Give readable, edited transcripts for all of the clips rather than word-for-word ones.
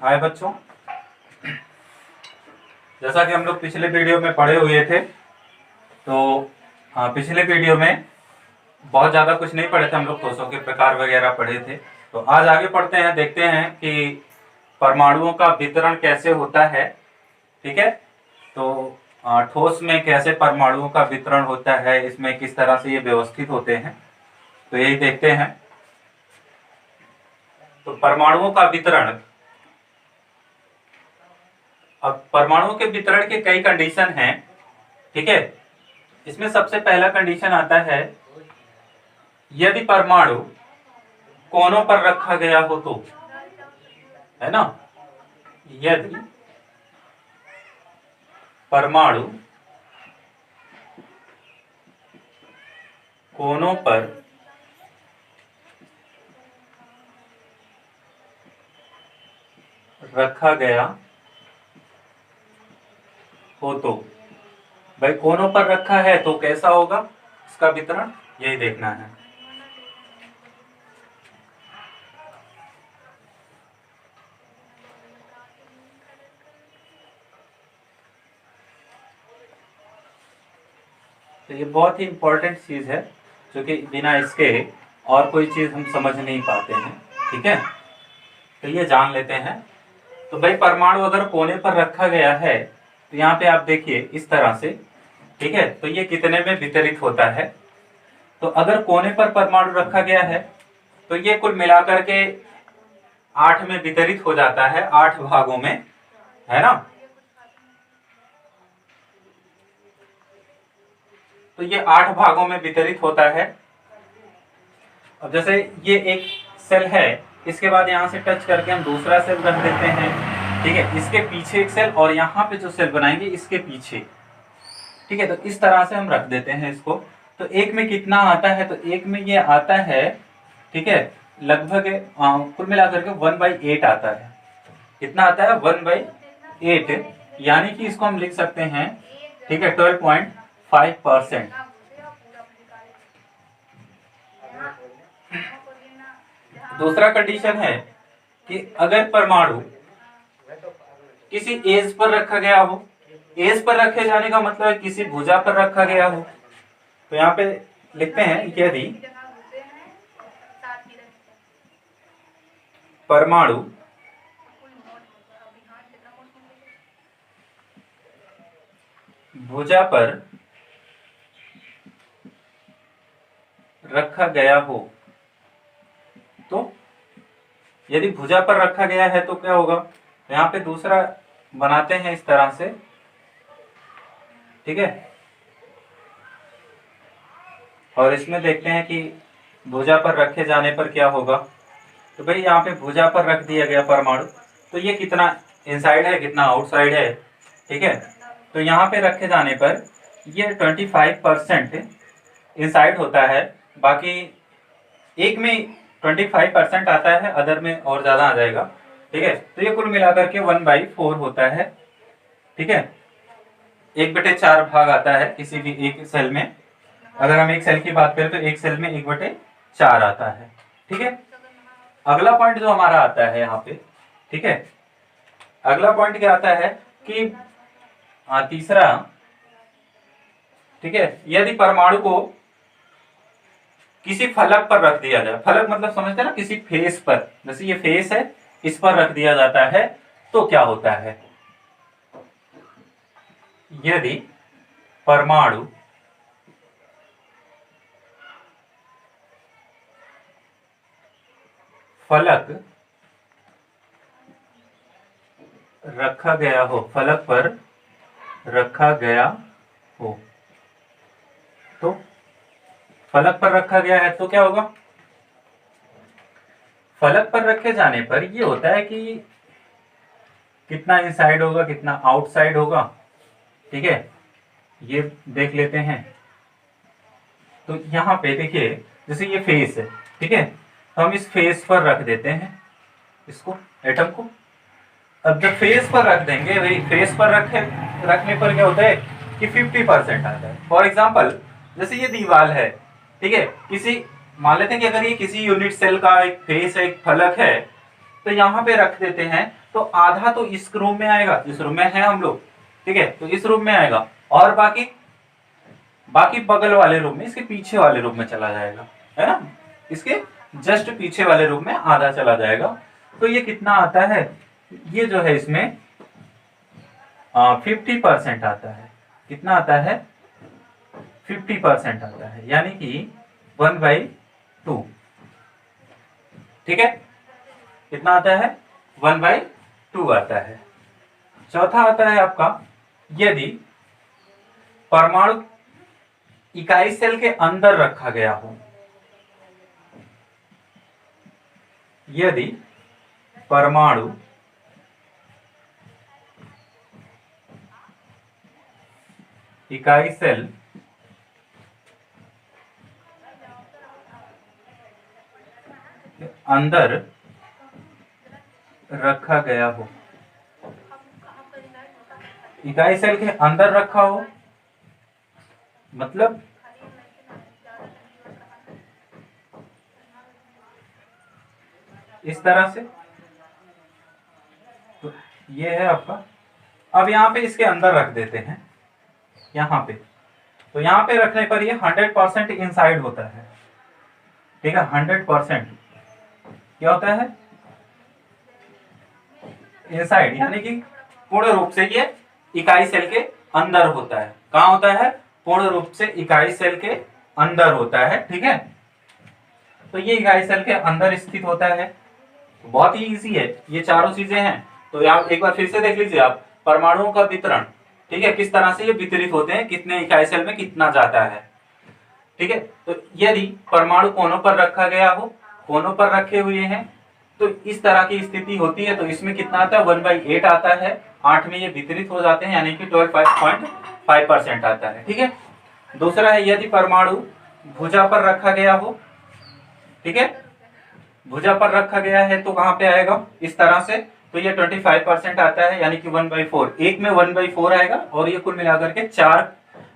हाय बच्चों, जैसा कि हम लोग पिछले वीडियो में पढ़े हुए थे तो पिछले वीडियो में बहुत ज़्यादा कुछ नहीं पढ़े थे हम लोग, ठोसों के प्रकार वगैरह पढ़े थे। तो आज आगे पढ़ते हैं, देखते हैं कि परमाणुओं का वितरण कैसे होता है। ठीक है, तो ठोस में कैसे परमाणुओं का वितरण होता है, इसमें किस तरह से ये व्यवस्थित होते हैं, तो यही देखते हैं। तो परमाणुओं का वितरण, अब परमाणुओं के वितरण के कई कंडीशन हैं। ठीक है, इसमें सबसे पहला कंडीशन आता है यदि परमाणु कोनों पर रखा गया हो तो, है ना। यदि परमाणु कोनों पर रखा गया हो तो, भाई कोनों पर रखा है तो कैसा होगा इसका वितरण, यही देखना है। तो ये बहुत ही इंपॉर्टेंट चीज है, जो कि बिना इसके और कोई चीज हम समझ नहीं पाते हैं। ठीक है, तो ये जान लेते हैं। तो भाई परमाणु अगर कोने पर रखा गया है तो यहाँ पे आप देखिए इस तरह से, ठीक है, तो ये कितने में वितरित होता है। तो अगर कोने पर परमाणु रखा गया है तो ये कुल मिलाकर के 8 में वितरित हो जाता है, 8 भागों में, है ना। तो ये 8 भागों में वितरित होता है। अब जैसे ये एक सेल है, इसके बाद यहाँ से टच करके हम दूसरा सेल रख देते हैं। ठीक है, इसके पीछे एक सेल और यहाँ पे जो सेल बनाएंगे इसके पीछे। ठीक है, तो इस तरह से हम रख देते हैं इसको। तो एक में कितना आता है, तो एक में ये आता है, ठीक है, लगभग कुल मिलाकर के 1/8 आता है। कितना आता है, 1/8, यानी कि इसको हम लिख सकते हैं, ठीक है, 12.5%। दूसरा कंडीशन है कि अगर परमाणु किसी एज पर रखा गया हो, एज पर रखे जाने का मतलब है किसी भुजा पर रखा गया हो, तो यहाँ पे लिखते हैं यदि परमाणु भुजा पर रखा गया हो, तो यदि भुजा पर रखा गया है तो क्या होगा, तो यहाँ पे दूसरा बनाते हैं इस तरह से। ठीक है, और इसमें देखते हैं कि भुजा पर रखे जाने पर क्या होगा। तो भाई यहाँ पे भुजा पर रख दिया गया परमाणु, तो ये कितना इनसाइड है कितना आउटसाइड है। ठीक है, तो यहाँ पे रखे जाने पर ये 25% इनसाइड होता है, बाकी एक में 25% आता है, अदर में और ज़्यादा आ जाएगा। ठीक है, तो ये कुल मिलाकर के 1/4 होता है। ठीक है, 1/4 भाग आता है किसी भी एक सेल में। अगर हम एक सेल की बात करें तो एक सेल में 1/4 आता है। ठीक है, अगला पॉइंट जो हमारा आता है यहाँ पे, ठीक है, अगला पॉइंट क्या आता है कि तीसरा, ठीक है, यदि परमाणु को किसी फलक पर रख दिया जाए, फलक मतलब समझते हैं ना, किसी फेस पर, जैसे ये फेस है, इस पर रख दिया जाता है तो क्या होता है। यदि परमाणु फलक रखा गया हो, फलक पर रखा गया हो, तो फलक पर रखा गया है तो क्या होगा, फलक पर रखे जाने पर ये होता है कि कितना इनसाइड होगा कितना आउटसाइड होगा। ठीक है, ये देख लेते हैं। तो यहाँ पे देखिए जैसे ये फेस है, ठीक है, तो हम इस फेस पर रख देते हैं इसको, एटम को। अब जब फेस पर रख देंगे, भाई फेस पर रखने पर क्या होता है कि 50% आता है। फॉर एग्जाम्पल जैसे ये दीवार है, ठीक है, किसी मान लेते हैं कि अगर ये किसी यूनिट सेल का एक फेस है, एक फलक है, तो यहाँ पे रख देते हैं तो आधा तो इस रूम में आएगा, इस रूम में है हम लोग, ठीक है, तो इस रूम में आएगा, और बाकी बाकी बगल वाले रूम में, इसके पीछे वाले रूम में चला जाएगा, है ना, इसके जस्ट पीछे वाले रूम में आधा चला जाएगा। तो ये कितना आता है, ये जो है इसमें 50% आता है। कितना आता है, 50% आता है, यानी कि 1/2। ठीक है, कितना आता है, 1/2 आता है। चौथा आता है आपका, यदि परमाणु इकाई सेल के अंदर रखा गया हो, यदि परमाणु इकाई सेल अंदर रखा गया हो, इकाई सेल के अंदर रखा हो, मतलब इस तरह से, तो ये है आपका। अब यहां पे इसके अंदर रख देते हैं, यहां पे, तो यहां पे रखने पर ये 100% इनसाइड होता है। ठीक है, 100% क्या होता है, इनसाइड, यानी कि पूर्ण रूप से ये इकाई सेल के अंदर होता है। कहां होता है, पूर्ण रूप से इकाई सेल के अंदर होता है। ठीक है, तो ये इकाई सेल के अंदर स्थित होता है। बहुत ही इजी है, ये चारों चीजें हैं। तो आप एक बार फिर से देख लीजिए, आप परमाणुओं का वितरण, ठीक है, किस तरह से ये वितरित होते हैं, कितने इकाई सेल में कितना जाता है। ठीक है, तो यदि परमाणु कोनों पर रखा गया हो, कोनों पर रखे हुए हैं, तो इस तरह की स्थिति होती है, तो इसमें कितना आता है, 1/8 आता है, 8 में ये वितरित हो जाते हैं, यानी कि 12.5% आता है। ठीक है, दूसरा है, यदि परमाणु भुजा पर रखा गया हो, ठीक है, भुजा पर रखा गया है, तो कहां पे आएगा, इस तरह से, तो ये 25% आता है, यानी कि 1/4, एक में 1/4 आएगा, और ये कुल मिलाकर के 4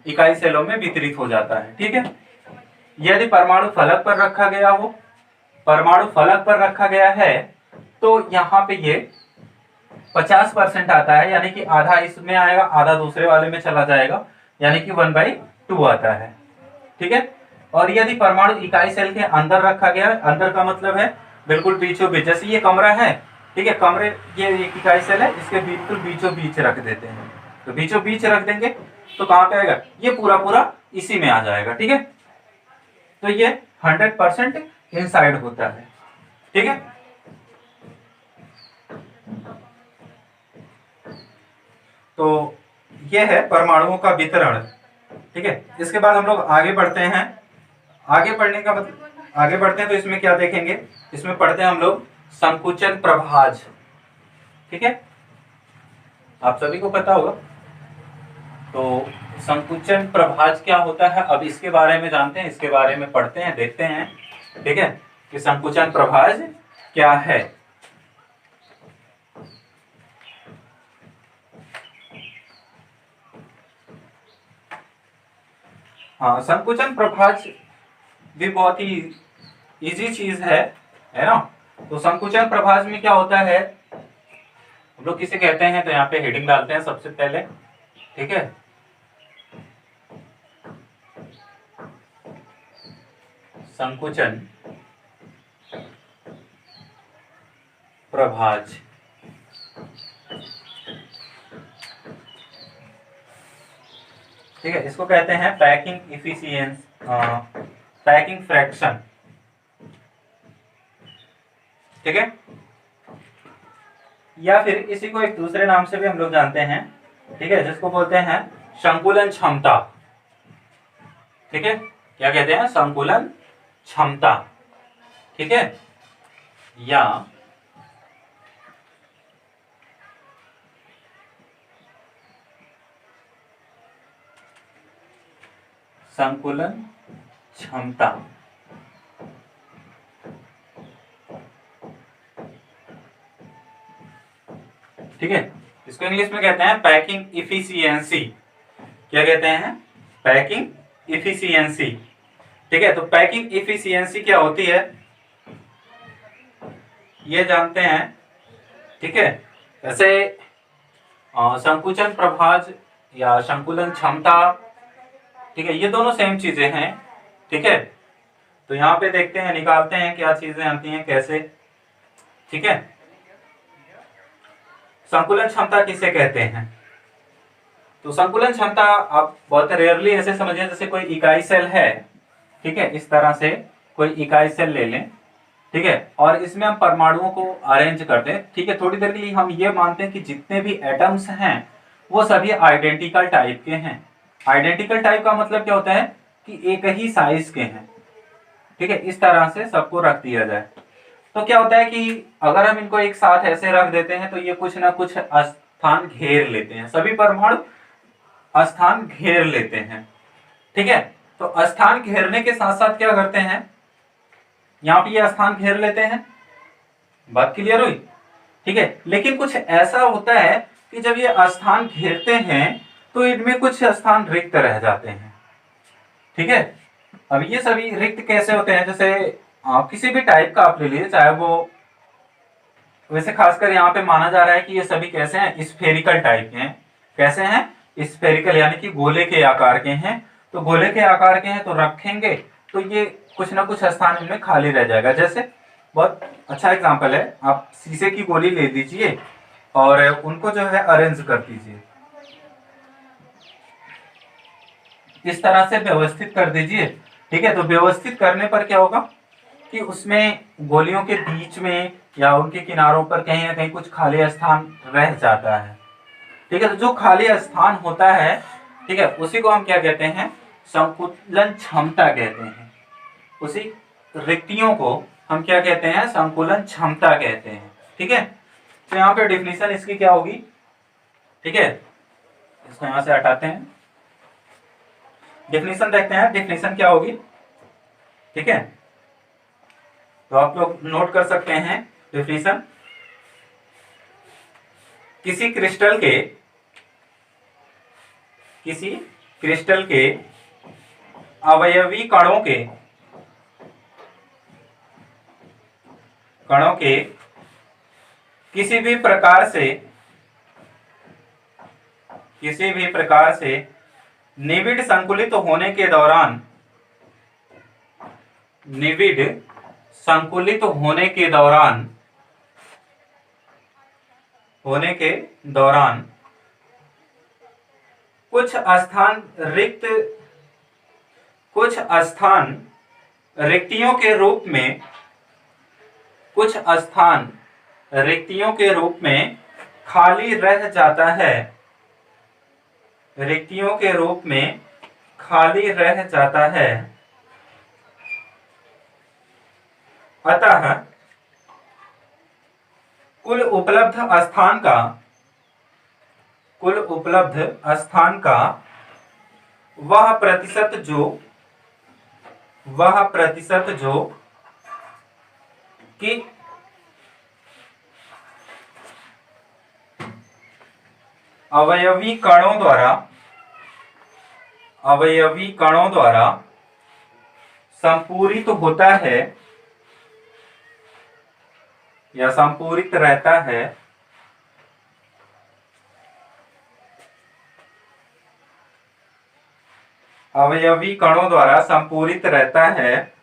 इकाई सेलों में वितरित हो जाता है। ठीक है, यदि परमाणु फलक पर रखा गया हो, परमाणु फलक पर रखा गया है, तो यहाँ पे ये 50% आता है, यानी कि आधा इसमें आएगा, आधा दूसरे वाले में चला जाएगा, यानी कि 1/2 आता है। ठीक है, और यदि परमाणु इकाई सेल के अंदर रखा गया है, अंदर का मतलब है बिल्कुल बीचों बीच, जैसे ये कमरा है, ठीक है, कमरे, ये एक इकाई सेल है, इसके बिल्कुल बीचों बीच रख देते हैं, तो बीचों बीच रख देंगे, तो कहां पे आएगा, ये पूरा पूरा इसी में आ जाएगा। ठीक है, तो ये 100% इनसाइड होता है। ठीक है, तो ये है परमाणुओं का वितरण। ठीक है, इसके बाद हम लोग आगे बढ़ते हैं। आगे बढ़ने का मतलब, आगे बढ़ते हैं तो इसमें क्या देखेंगे, इसमें पढ़ते हैं हम लोग संकुचन प्रभाज। ठीक है, आप सभी को पता होगा, तो संकुचन प्रभाज क्या होता है, अब इसके बारे में जानते हैं, इसके बारे में पढ़ते हैं, देखते हैं। ठीक है, कि संकुचन प्रभाज क्या है। हाँ, संकुचन प्रभाज भी बहुत ही इजी चीज है ना। तो संकुचन प्रभाज में क्या होता है, हम लोग किसे कहते हैं, तो यहाँ पे हेडिंग डालते हैं सबसे पहले। ठीक है, संकुचन प्रभाज, ठीक है, इसको कहते हैं पैकिंग इफिशियंस, पैकिंग फ्रैक्शन। ठीक है, या फिर इसी को एक दूसरे नाम से भी हम लोग जानते हैं, ठीक है, जिसको बोलते हैं संकुलन क्षमता। ठीक है, क्या कहते हैं, संकुलन क्षमता। ठीक है, या संकुलन क्षमता। ठीक है, इसको इंग्लिश में कहते हैं पैकिंग इफिशियंसी। क्या कहते हैं, पैकिंग इफिशियंसी। ठीक है, तो पैकिंग इफिशियंसी क्या होती है, ये जानते हैं। ठीक है, वैसे संकुचन प्रभाज या संकुलन क्षमता, ठीक है, ये दोनों सेम चीजें हैं। ठीक है, तो यहाँ पे देखते हैं, निकालते हैं क्या चीजें आती हैं कैसे। ठीक है, संकुलन क्षमता किसे कहते हैं? तो संकुलन क्षमता आप बहुत रेयरली ऐसे समझिए जैसे कोई इकाई सेल है, ठीक है, इस तरह से कोई इकाई सेल ले लें, ठीक है, और इसमें हम परमाणुओं को अरेंज करते हैं। ठीक है, थोड़ी देर के लिए हम ये मानते हैं कि जितने भी एटम्स हैं वो सभी आइडेंटिकल टाइप के हैं। आइडेंटिकल टाइप का मतलब क्या होता है कि एक ही साइज के हैं। ठीक है, इस तरह से सबको रख दिया जाए तो क्या होता है कि अगर हम इनको एक साथ ऐसे रख देते हैं तो ये कुछ ना कुछ स्थान घेर लेते हैं, सभी परमाणु स्थान घेर लेते हैं। ठीक है, तो स्थान घेरने के साथ साथ क्या करते हैं, यहां पे ये स्थान घेर लेते हैं, बात क्लियर हुई? ठीक है, लेकिन कुछ ऐसा होता है कि जब ये स्थान घेरते हैं तो इनमें कुछ स्थान रिक्त रह जाते हैं। ठीक है, अब ये सभी रिक्त कैसे होते हैं, जैसे किसी भी टाइप का आप ले लीजिए, चाहे वो, वैसे खासकर यहाँ पे माना जा रहा है कि ये सभी कैसे हैं, स्फेरिकल टाइप के हैं। कैसे हैं? स्फेरिकल, यानी कि गोले के आकार के हैं। तो गोले के आकार के हैं तो रखेंगे तो ये कुछ ना कुछ स्थान इनमें खाली रह जाएगा। जैसे बहुत अच्छा एग्जांपल है, आप शीशे की गोली ले लीजिए और उनको जो है अरेंज कर दीजिए, इस तरह से व्यवस्थित कर दीजिए। ठीक है, तो व्यवस्थित करने पर क्या होगा कि उसमें गोलियों के बीच में या उनके किनारों पर कहीं ना कहीं कुछ खाली स्थान रह जाता है। ठीक है, तो जो खाली स्थान होता है, ठीक है, उसी को हम क्या कहते हैं, संकुलन क्षमता कहते हैं। उसी रिक्तियों को हम क्या कहते हैं, संकुलन क्षमता कहते हैं। ठीक है, तो यहाँ पे डिफिनीशन इसकी क्या होगी? ठीक है, इसको यहां से हटाते हैं, डिफिनीशन देखते हैं, डिफिनीशन क्या होगी। ठीक है, तो आप लोग नोट कर सकते हैं डिफिनीशन। किसी क्रिस्टल के अवयवी कणों के किसी भी प्रकार से निविड़ संकुलित होने के दौरान कुछ स्थान रिक्तियों के रूप में खाली रह जाता है, रिक्तियों के रूप में खाली रह जाता है। अतः कुल उपलब्ध स्थान का वह प्रतिशत जो कि अवयवी कणों द्वारा संपूरित होता है या संपूरित रहता है, अवयवी कणों द्वारा संपूरित रहता है,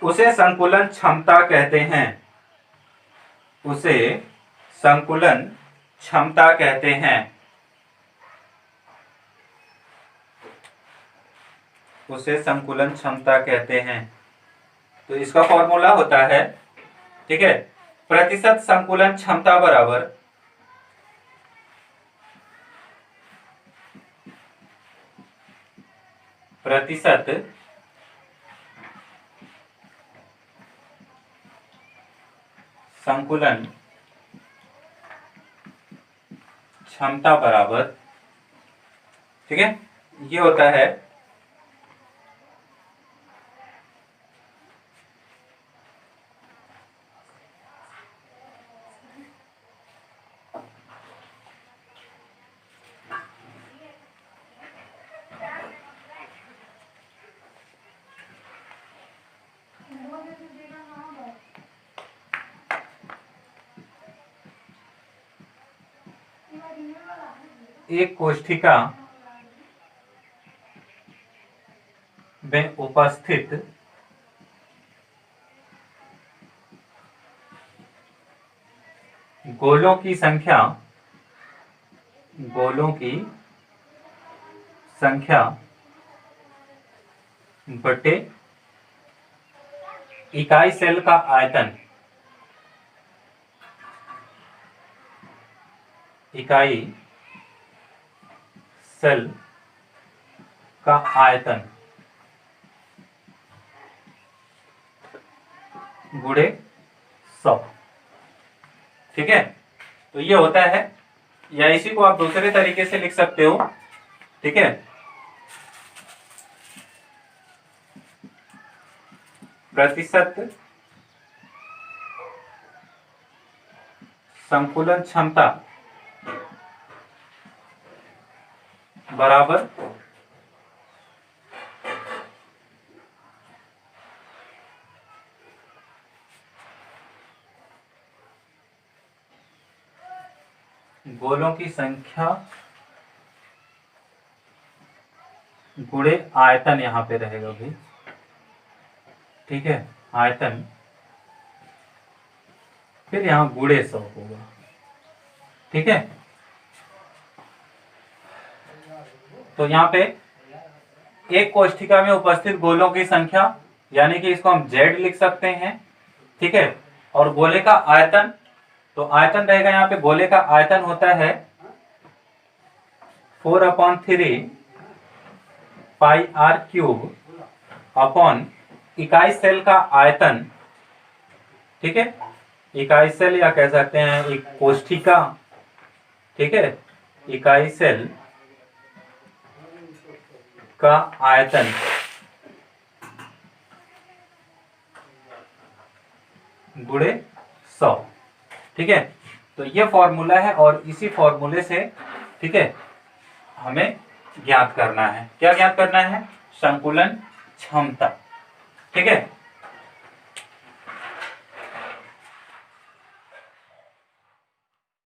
उसे संकुलन क्षमता कहते हैं। उसे संकुलन क्षमता कहते हैं। उसे संकुलन क्षमता कहते हैं। तो इसका फॉर्मूला होता है, ठीक है, प्रतिशत संकुलन क्षमता बराबर प्रतिशत संकुलन क्षमता बराबर, ठीक है, ये होता है एक कोष्ठिका में उपस्थित गोलों की संख्या बटे इकाई सेल का आयतन, इकाई सेल का आयतन गुणे 100। ठीक है, तो ये होता है, या इसी को आप दूसरे तरीके से लिख सकते हो। ठीक है, प्रतिशत संकुलन क्षमता बराबर गोलों की संख्या गुणे आयतन, यहां पे रहेगा भाई। ठीक है, आयतन, फिर यहां गुणे 100 होगा। ठीक है, तो यहां पे एक कोष्ठिका में उपस्थित गोलों की संख्या, यानी कि इसको हम Z लिख सकते हैं। ठीक है, और गोले का आयतन, तो आयतन रहेगा यहाँ पे, गोले का आयतन होता है 4/3 पाई r क्यूब अपॉन इकाई सेल का आयतन। ठीक है, इकाई सेल या कह सकते हैं एक कोष्ठिका। ठीक है, इकाई सेल का आयतन गुणे 100। ठीक है, तो ये फॉर्मूला है, और इसी फॉर्मूले से, ठीक है, हमें ज्ञात करना है, क्या ज्ञात करना है? संकुलन क्षमता। ठीक है।